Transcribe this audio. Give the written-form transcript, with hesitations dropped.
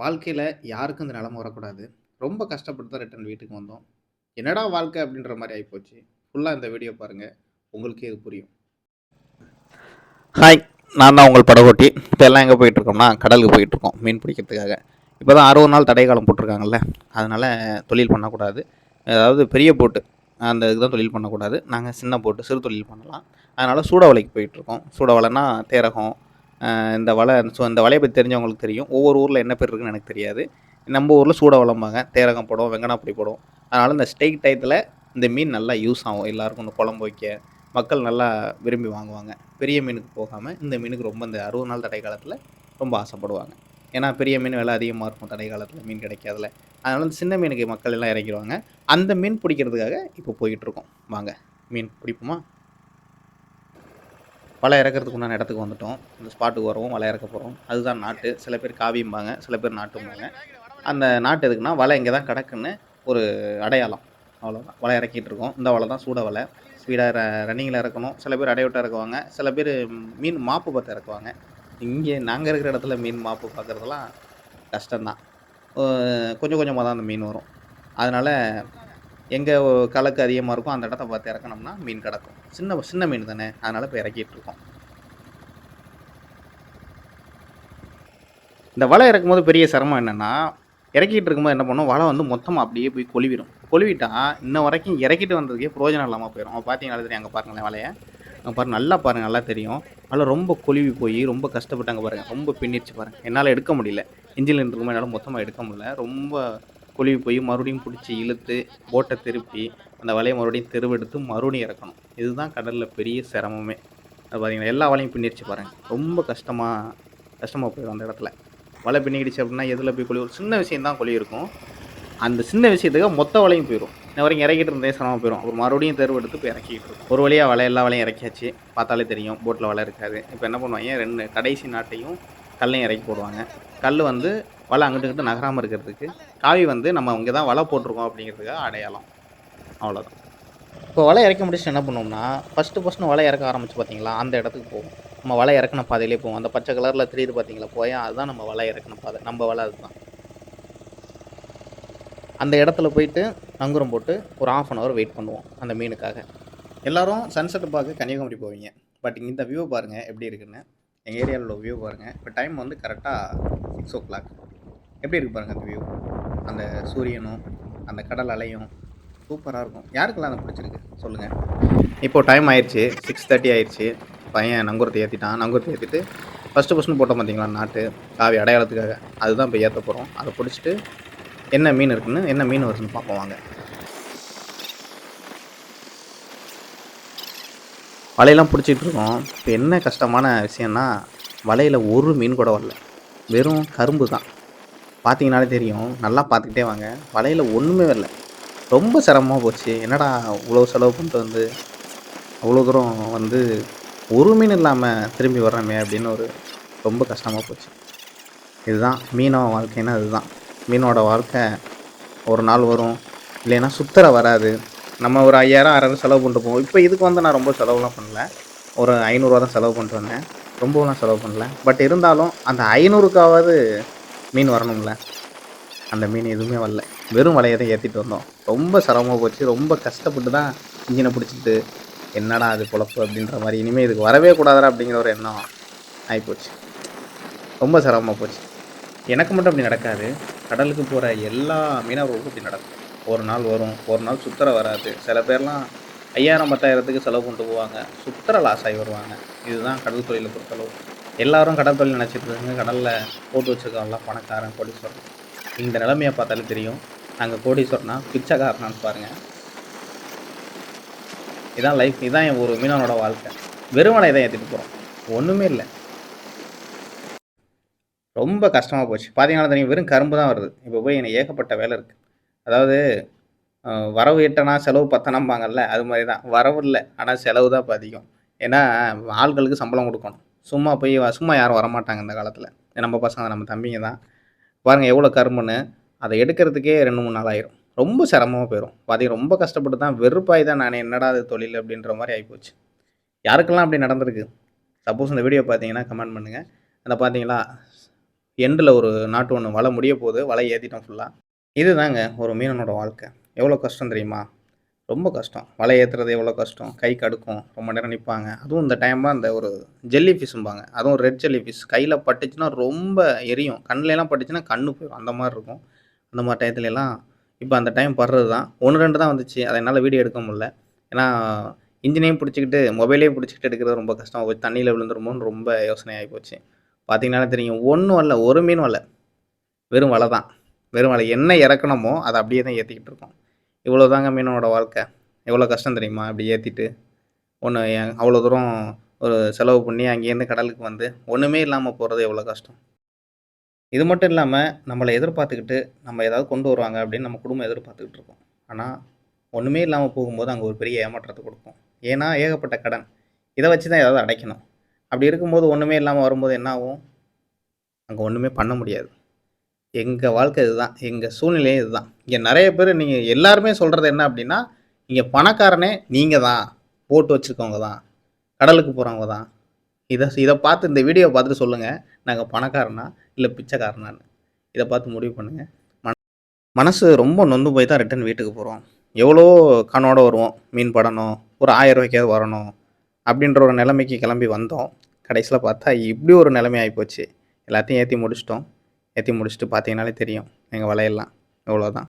வாழ்க்கையில யாருக்கும் இந்த நிலைமை வரக்கூடாது. ரொம்ப கஷ்டப்பட்டு தான் ரிட்டர்ன் வீட்டுக்கு வந்தோம். என்னடா வாழ்க்கை அப்படின்ற மாரி ஆயிப்போச்சு. ஃபுல்லா இந்த வீடியோ பாருங்க. உங்களுக்கே இது புரியும். ஹாய், நான் தான் உங்கள் படகோட்டி. இப்போ எல்லாம் எங்கே போயிட்டுருக்கோம்னா, கடலுக்கு போயிட்டுருக்கோம் மீன் பிடிக்கிறதுக்காக. இப்போ தான் 60 நாள் தடை காலம் போட்டிருக்காங்கல்ல, அதனால் தொழில் பண்ணக்கூடாது. அதாவது பெரிய போட்டு அந்த இதுக்கு தான் தொழில் பண்ணக்கூடாது. நாங்கள் சின்ன போட்டு சிறு தொழில் பண்ணலாம். அதனால் சூட வலைக்கு போயிட்டுருக்கோம். சூட வலைன்னா தேரகம், இந்த வலை. இந்த வலையை பற்றி தெரிஞ்சவங்களுக்கு தெரியும். ஒவ்வொரு ஊரில் என்ன பேர் இருக்குன்னு எனக்கு தெரியாது. நம்ம ஊரில் சூட வலைம்பாங்க. தேரகம் போடும், வெங்கனாப்பொடி போடும். அதனால் இந்த ஸ்டேக் டயத்தில் இந்த மீன் நல்லா யூஸ் ஆகும் எல்லாருக்கும். இந்த குழம்பு வைக்க மக்கள் நல்லா விரும்பி வாங்குவாங்க. பெரிய மீனுக்கு போகாமல் இந்த மீனுக்கு ரொம்ப இந்த 60 நாள் தடை காலத்தில் ரொம்ப ஆசைப்படுவாங்க. ஏன்னா பெரிய மீன் விலை அதிகமாக இருக்கும் தடை காலத்தில், மீன் கிடைக்காதுல. அதனால இந்த சின்ன மீனுக்கு மக்கள் எல்லாம் இறக்கிடுவாங்க. அந்த மீன் பிடிக்கிறதுக்காக இப்போ போயிட்டுருக்கோம். வாங்க மீன் பிடிப்போமா? வலை இறக்கிறதுக்கு உண்டான இடத்துக்கு வந்துட்டோம். இந்த ஸ்பாட்டுக்கு வரவும் வலை இறக்க போகிறோம். அதுதான் நாட்டு. சில பேர் காவியும்பாங்க, சில பேர் நாட்டும்பாங்க. அந்த நாட்டு எதுக்குன்னா வலை இங்கே தான் கிடக்குன்னு ஒரு அடையாளம். அவ்வளோதான். வலை இறக்கிட்டு இருக்கோம். இந்த வலை தான் சூட வலை. ஸ்பீடாக ரன்னிங்கில் இறக்கணும். சில பேர் அடையோட்ட இறக்குவாங்க, சில பேர் மீன் மாப்பு பார்த்து இறக்குவாங்க. இங்கே நாங்கள் இருக்கிற இடத்துல மீன் மாப்பு பார்க்குறதுலாம் கஷ்டம்தான். கொஞ்சம் கொஞ்சமாக தான் அந்த மீன் வரும். அதனால் எங்கே கலக்கு அதிகமாக இருக்கும் அந்த இடத்த பார்த்து இறக்கணும்னா மீன் கிடக்கும். சின்ன சின்ன மீன் தானே, அதனால் இப்போ இறக்கிட்டு இருக்கோம். இந்த வலை இறக்கும்போது பெரிய சிரமம் என்னென்னா, இறக்கிட்டு இருக்கும்போது என்ன பண்ணும், வலை வந்து மொத்தமாக அப்படியே போய் கொழுவிடும். கொழுவிட்டா இன்ன வரைக்கும் இறக்கிட்டு வந்ததுக்கே பிரயோஜனம் இல்லாமல் போயிடும். பார்த்தீங்கன்னா தெரியும், அங்கே பாருங்களேன் வலையை. அங்கே பாருங்கள், நல்லா பாருங்கள், நல்லா தெரியும். வலை ரொம்ப கொழுவி போய் ரொம்ப கஷ்டப்பட்டாங்க பாருங்கள். ரொம்ப பின்னிடுச்சு பாருங்கள். என்னால் எடுக்க முடியல. இன்ஜினில் இருக்கும்போது என்னால் மொத்தமாக எடுக்க முடியல. ரொம்ப கொழுவி போய் மறுபடியும் பிடிச்சி இழுத்து போட்டை திருப்பி அந்த வலையை மறுபடியும் தெருவெடுத்து மறுபடியும் இறக்கணும். இதுதான் கடலில் பெரிய சிரமமே. அது பார்த்தீங்கன்னா எல்லா வலையும் பின்னிடுச்சு பாருங்கள். ரொம்ப கஷ்டமாக போயிடும் அந்த இடத்துல. வலை பின்னிக்கிடுச்சு அப்படின்னா எதில் போய் கொழி, ஒரு சின்ன விஷயம் தான் கொழி இருக்கும். அந்த சின்ன விஷயத்துக்கு மொத்த வலையும் போயிடும். இன்ன வரைக்கும் இறக்கிட்டு இருந்தே சிரமம் போயிடும். அப்புறம் மறுபடியும் தேர்வு எடுத்து இப்போ இறக்கிட்டு இருக்கும். ஒரு வழியாக எல்லா வலையும் இறக்கியாச்சு. பார்த்தாலே தெரியும் போட்டில் வலை இருக்காது. இப்போ என்ன பண்ணுவாங்க, 2 கடைசி நாட்டையும் கல்லையும் இறக்கி போடுவாங்க. கல் வந்து வலை அங்கிட்டு நகராமல் இருக்கிறதுக்கு, காவி வந்து நம்ம இங்கே தான் வலை போட்டிருக்கோம் அப்படிங்கிறதுக்காக அடையாளம். அவ்வளோதான். இப்போ வலை இறக்க முடிச்சுட்டு என்ன பண்ணுவோம்னா, ஃபஸ்ட்டு வலை இறக்க ஆரம்பிச்சு பார்த்தீங்களா, அந்த இடத்துக்கு போவோம். நம்ம வலை இறக்குன பாதையிலே போவோம். அந்த பச்சை கலரில் தெரியுது பார்த்தீங்களா போயா, அதுதான் நம்ம வலை இறக்குன பாதை. நம்ம வலை அதுதான். அந்த இடத்துல போயிட்டு நங்குரம் போட்டு ஒரு 1/2 அன் ஹவர் வெயிட் பண்ணுவோம் அந்த மீனுக்காக. எல்லோரும் சன்செட் பார்க்க கன்னியாகுமரி போவீங்க. பட் இந்த வியூ பாருங்கள் எப்படி இருக்குன்னு. எங்கள் ஏரியாவில் உள்ள வியூ பாருங்கள். இப்போ டைம் வந்து கரெக்டாக 6:00. எப்படி இருக்குது பாருங்கள் அந்த வியூ. அந்த சூரியனும் அந்த கடல் அலையும் சூப்பராக இருக்கும். யாருக்கெல்லாம் அதை பிடிச்சிருக்கு சொல்லுங்கள். இப்போது டைம் ஆயிடுச்சு, 6:30 ஆயிடுச்சு. பையன் நங்கூரத்தை ஏற்றிட்டான். நங்கூரத்தை ஏற்றிட்டு ஃபஸ்ட்டு போட்டோம் பார்த்தீங்களா நாட்டு காவி அடையாளத்துக்காக, அதுதான் இப்போ ஏற்ற போகிறோம். அதை பிடிச்சிட்டு என்ன மீன் இருக்குன்னு, என்ன மீன் வருதுன்னு பார்ப்போம் வாங்க. வலையெல்லாம் பிடிச்சிட்டு இருக்கோம். இப்போ என்ன கஷ்டமான விஷயம்னா, வலையில் ஒரு மீன் கூட வரல. வெறும் கரும்பு தான். பார்த்தீங்கனாலே தெரியும். நல்லா பார்த்துக்கிட்டே வாங்க. வலையில் ஒன்றுமே வரல. ரொம்ப சிரமமாக போச்சு. என்னடா இவ்வளோ செலவு பண்ணிட்டு வந்து அவ்வளோ தூரம் வந்து ஒரு மீன் இல்லாமல் திரும்பி வர்றோமே அப்படின்னு ரொம்ப கஷ்டமாக போச்சு. இதுதான் மீனோட வாழ்க்கைன்னா இதுதான். மீனோட வாழ்க்கை ஒரு நாள் வரும், இல்லைன்னா சுத்தர வராது. நம்ம ஒரு 5000 6000 செலவு பண்ணிட்டு போவோம். இப்போ இதுக்கு வந்து நான் ரொம்ப செலவுலாம் பண்ணல. ஒரு 500 தான் செலவு பண்ணிட்டு வந்தேன். ரொம்பலாம் செலவு பண்ணல. பட் இருந்தாலும் அந்த 500க்காவது மீன் வரணும்ல. அந்த மீன் எதுவுமே வரல. வெறும் வலையை தான் ஏற்றிட்டு வந்தோம். ரொம்ப சிரமமாக போச்சு. ரொம்ப கஷ்டப்பட்டு தான் இன்ஜினை பிடிச்சிட்டு, என்னடா அது பொழப்பு அப்படின்ற மாதிரி, இனிமேல் இதுக்கு வரவே கூடாதா அப்படிங்கிற ஒரு எண்ணம் ஆகிப்போச்சு. ரொம்ப சிரமமாக போச்சு. எனக்கு மட்டும் அப்படி நடக்காது. கடலுக்கு போகிற எல்லா மீனவர்களுக்கும் இப்படி நடக்கும். ஒரு நாள் வரும், ஒரு நாள் சுத்தர வராது. சில பேர்லாம் 5000 10,000த்துக்கு செலவு கொண்டு போவாங்க. சுத்தர லாஸ் ஆகி வருவாங்க. இதுதான் கடல் தொழிலை பொறுத்தளவு. எல்லாரும் கடல் தொழில் நினச்சிட்டு இருக்காங்க. கடலில் போட்டு வச்சுருக்கவங்களாம் பணக்காரன், கோடீஸ்வரன். இந்த நிலைமையை பார்த்தாலே தெரியும். நாங்கள் கோடீஸ்வரனா பிச்சைக்காரனான்னு பாருங்கள். இதான் லைஃப். இதான் ஒரு மீனவனோட வாழ்க்கை. வெறுமனை தான் ஏற்றிட்டு போகிறோம். ஒன்றுமே இல்லை. ரொம்ப கஷ்டமாக போச்சு. பார்த்தீங்கன்னா தெரியும், வெறும் கரும்பு தான் வருது. இப்போ போய் எனக்கு ஏகப்பட்ட வேலை இருக்குது. அதாவது வரவு எட்டனா செலவு பத்தனாம்பாங்கல்ல, அது மாதிரி தான். வரவு இல்லை, ஆனால் செலவு தான் இப்போ அதிகம். ஏன்னா ஆட்களுக்கு சம்பளம் கொடுக்கணும். சும்மா யாரும் வரமாட்டாங்க இந்த காலத்தில். நம்ம பசங்க, நம்ம தம்பிங்க தான். பாருங்கள் எவ்வளோ கரும்புன்னு. அதை எடுக்கிறதுக்கே 2 3 நாள் ஆயிரும். ரொம்ப சிரமமாக போயிடும். பார்த்தீங்கன்னா ரொம்ப கஷ்டப்பட்டு தான், வெறுப்பாய் தான் நானே, என்னடா அது தொழில் அப்படின்ற மாதிரி ஆகிப்போச்சு. யாருக்கெல்லாம் அப்படி நடந்திருக்கு? சப்போஸ் இந்த வீடியோ பார்த்தீங்கன்னா கமெண்ட் பண்ணுங்கள். அதை பார்த்தீங்களா, எண்டில ஒரு நாட்டு ஒண்ணு வலை முடிய போகுது. வலைய ஏத்திட்டோம் ஃபுல்லா. இதுதாங்க ஒரு மீனவனோட வாழ்க்கை. எவ்வளோ கஷ்டம் தெரியுமா? ரொம்ப கஷ்டம். வலை ஏத்துறது எவ்வளோ கஷ்டம். கை கடுக்கும். ரொம்ப நேரம் நிப்பாங்க. அதுவும் இந்த டைம்ல அந்த ஒரு ஜெல்லி ஃபிஷ்ம்பாங்க. அதுவும் ரெட் ஜெல்லி ஃபிஷ். கையில பட்டுச்சுன்னா ரொம்ப எரியும். கண்லலாம் பட்டுச்சுன்னா கண்ணு போயிரும். அந்த மாரி இருக்கும். அந்த மாரி டயத்துலலாம் இப்ப அந்த டைம் படுறது தான். 1, 2 தான் வந்துச்சு. அத என்னால வீடியோ எடுக்க முடியல. ஏன்னா, இன்ஜினையும் புடிச்சுக்கிட்டு, மொபைலையும் புடிச்சுக்கிட்டு எடுக்கிறது ரொம்ப கஷ்டம். தண்ணீல விழுந்துருமோன்னு ரொம்ப யோசனை ஆயிப்போச்சு. பார்த்தீங்கன்னாலே தெரியும். ஒண்ணும் வரல. ஒரு மீனும் வரல. வெறும் வலை தான். வெறும் வலை. என்ன இறக்கணுமோ, அத அப்படியே தான் ஏத்திக்கிட்டு இருக்கோம். இவ்வளோதாங்க மீனவனோட வாழ்க்கை. எவ்வளோ கஷ்டம் தெரியுமா? இப்படி ஏத்திட்டு, ஒண்ணு அவ்வளோ தூரம் ஒரு செலவு பண்ணி அங்கேருந்து கடலுக்கு வந்து, ஒண்ணுமே இல்லாம போறது எவ்வளோ கஷ்டம். இது மட்டும் இல்லாம, நம்மள எதிர்பார்த்துக்கிட்டு, நம்ம ஏதாவது கொண்டு வருவாங்க அப்படின்னு நம்ம குடும்பம் எதிர்பார்த்துக்கிட்டு இருக்கும். ஆனா, ஒண்ணுமே இல்லாம போகும்போது அங்க ஒரு பெரிய ஏமாற்றத்த குடுக்கும். ஏன்னா, ஏகப்பட்ட கடன். இத வச்சு தான் ஏதாவது அடைக்கணும். அப்படி இருக்கும்போது ஒண்ணுமே இல்லாம வரும்போது என்ன ஆகும்? அங்க ஒண்ணுமே பண்ண முடியாது. எங்க வாழ்க்கை இதுதான். எங்க சூழ்நிலையே இதுதான். இங்க நெறைய பேரு நீங்க எல்லாருமே சொல்றது என்ன அப்படின்னா, இங்க பணக்காரனே நீங்க தான். போட் வச்சிருக்கவங்க தான். கடலுக்கு போறவங்க தான். இத பார்த்து இந்த வீடியோவ பார்த்துட்டு சொல்லுங்க. நாங்க பணக்காரனா? இல்ல பிச்சைக்காரனான்னு. இத பார்த்து முடிவு பண்ணுங்க. மனசு ரொம்ப நொந்து போய் தான் ரிட்டர்ன் வீட்டுக்கு போறோம். எவ்வளோ கனவோட வருவோம். மீன் படணும். ஒரு ரூ. 1000 வரணும். அப்படின்ற ஒரு நிலைமைக்கு கிளம்பி வந்தோம். கடைசியில பார்த்தா இப்படி ஒரு நிலைமை ஆயிப்போச்சு. எல்லாத்தையும் ஏத்தி முடிச்சுட்டோம். ஏத்தி முடிச்சுட்டு பார்த்தீங்கன்னாலே தெரியும். எங்க வலையெல்லாம். இவ்வளோதான்.